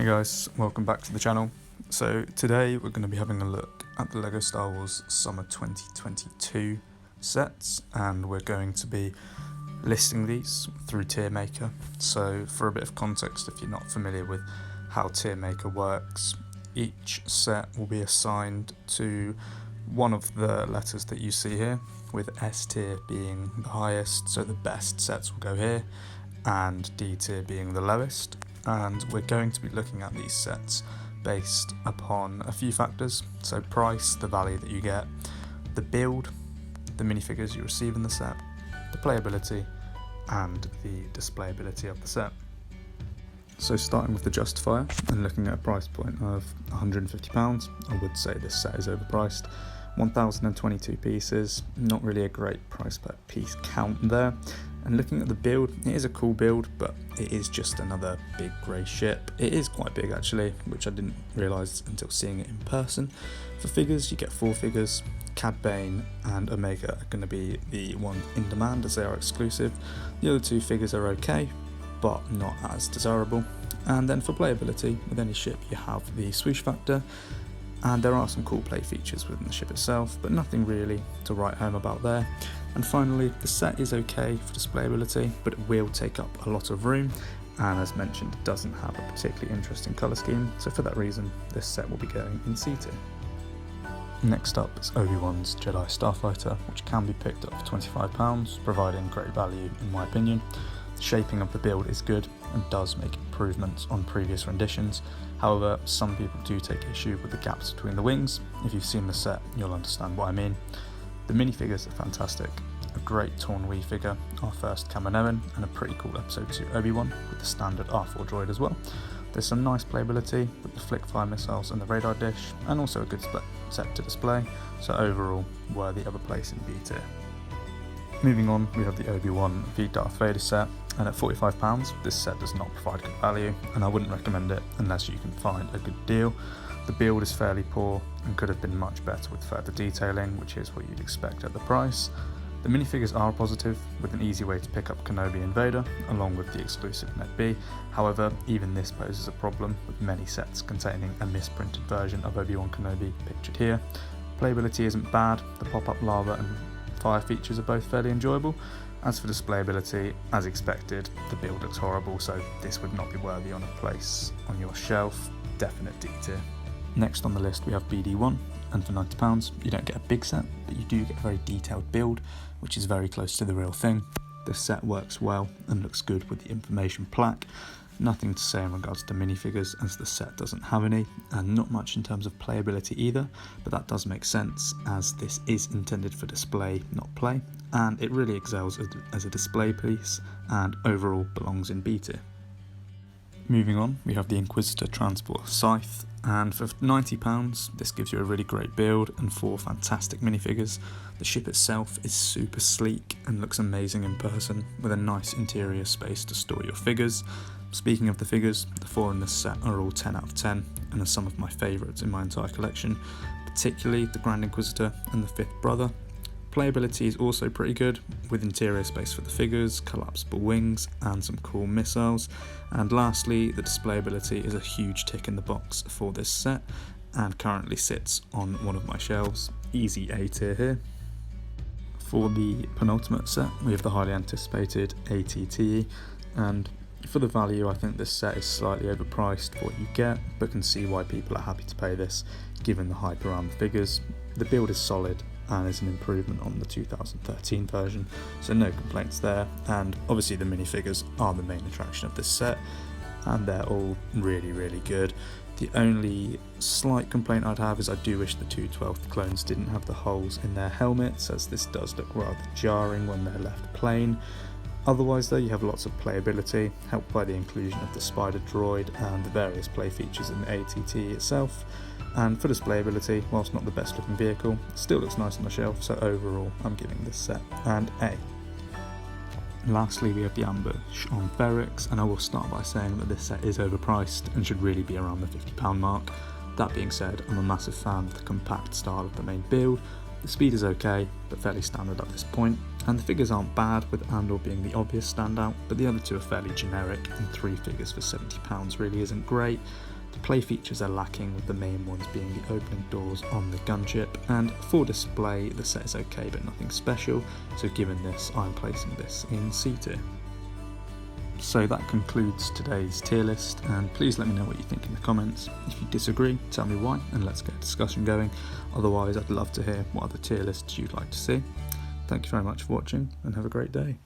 Hey guys, welcome back to the channel. So today we're going to be having a look at the LEGO Star Wars Summer 2022 sets, and we're going to be listing these through TierMaker. So for a bit of context, if you're not familiar with how TierMaker works, each set will be assigned to one of the letters that you see here, with S tier being the highest, so the best sets will go here, and D tier being the lowest. And we're going to be looking at these sets based upon a few factors. So price, the value that you get, the build, the minifigures you receive in the set, the playability, and the displayability of the set. So starting with the justifier and looking at a price point of £150, I would say this set is overpriced. 1022 pieces, not really a great price per piece count there. And looking at the build, it is a cool build, but it is just another big grey ship. It is quite big actually, which I didn't realise until seeing it in person. For figures, you get 4 figures. Cad Bane and Omega are going to be the one in demand as they are exclusive. The other 2 figures are okay, but not as desirable. And then for playability, with any ship you have the swoosh factor, and there are some cool play features within the ship itself, but nothing really to write home about there. And finally, the set is okay for displayability, but it will take up a lot of room, and as mentioned, it doesn't have a particularly interesting colour scheme, so for that reason, this set will be going in C tier. Next up is Obi-Wan's Jedi Starfighter, which can be picked up for £25, providing great value in my opinion. The shaping of the build is good and does make improvements on previous renditions. However, some people do take issue with the gaps between the wings. If you've seen the set, you'll understand what I mean. The minifigures are fantastic. A great Torn Wii figure, our first Kaminoan, and a pretty cool Episode 2 Obi-Wan with the standard R4 droid as well. There's some nice playability with the flick-fire missiles and the radar dish, and also a good set to display, so overall worthy of a place in B tier. Moving on, we have the Obi-Wan v Darth Vader set, and at £45 this set does not provide good value, and I wouldn't recommend it unless you can find a good deal. The build is fairly poor and could have been much better with further detailing, which is what you'd expect at the price. The minifigures are positive, with an easy way to pick up Kenobi and Vader, along with the exclusive Net B. However, even this poses a problem, with many sets containing a misprinted version of Obi-Wan Kenobi pictured here. Playability isn't bad, the pop-up lava and fire features are both fairly enjoyable. As for displayability, as expected, the build looks horrible, so this would not be worthy on a place on your shelf. Definite D tier. Next on the list we have BD1, and for £90 you don't get a big set, but you do get a very detailed build, which is very close to the real thing. The set works well and looks good with the information plaque. Nothing to say in regards to minifigures, as the set doesn't have any, and not much in terms of playability either, but that does make sense as this is intended for display, not play, and it really excels as a display piece and overall belongs in B tier. Moving on, we have the Inquisitor Transport Scythe, and for £90 this gives you a really great build and 4 fantastic minifigures. The ship itself is super sleek and looks amazing in person, with a nice interior space to store your figures. Speaking of the figures, the 4 in this set are all 10 out of 10 and are some of my favourites in my entire collection, particularly the Grand Inquisitor and the 5th Brother. Playability is also pretty good, with interior space for the figures, collapsible wings, and some cool missiles. And lastly, the displayability is a huge tick in the box for this set, and currently sits on one of my shelves. Easy A tier here. For the penultimate set, we have the highly anticipated ATTE, and for the value I think this set is slightly overpriced for what you get, but can see why people are happy to pay this, given the hype around the figures. The build is solid, and is an improvement on the 2013 version, so no complaints there, and obviously the minifigures are the main attraction of this set, and they're all really good. The only slight complaint I'd have is I do wish the 2 12th clones didn't have the holes in their helmets, as this does look rather jarring when they're left plain. Otherwise though, you have lots of playability, helped by the inclusion of the spider droid and the various play features in the ATT itself. And for displayability, whilst not the best looking vehicle, it still looks nice on the shelf, so overall I'm giving this set an A. Lastly, we have the Ambush on Ferrix, and I will start by saying that this set is overpriced and should really be around the £50 mark. That being said, I'm a massive fan of the compact style of the main build, The speed is okay, but fairly standard at this point, and the figures aren't bad, with Andor being the obvious standout, but the other two are fairly generic, and 3 figures for £70 really isn't great. The play features are lacking, with the main ones being the opening doors on the gunship, and for display the set is okay but nothing special, so given this I'm placing this in C tier. So that concludes today's tier list, and please let me know what you think in the comments. If you disagree, tell me why, and let's get a discussion going. Otherwise, I'd love to hear what other tier lists you'd like to see. Thank you very much for watching, and have a great day.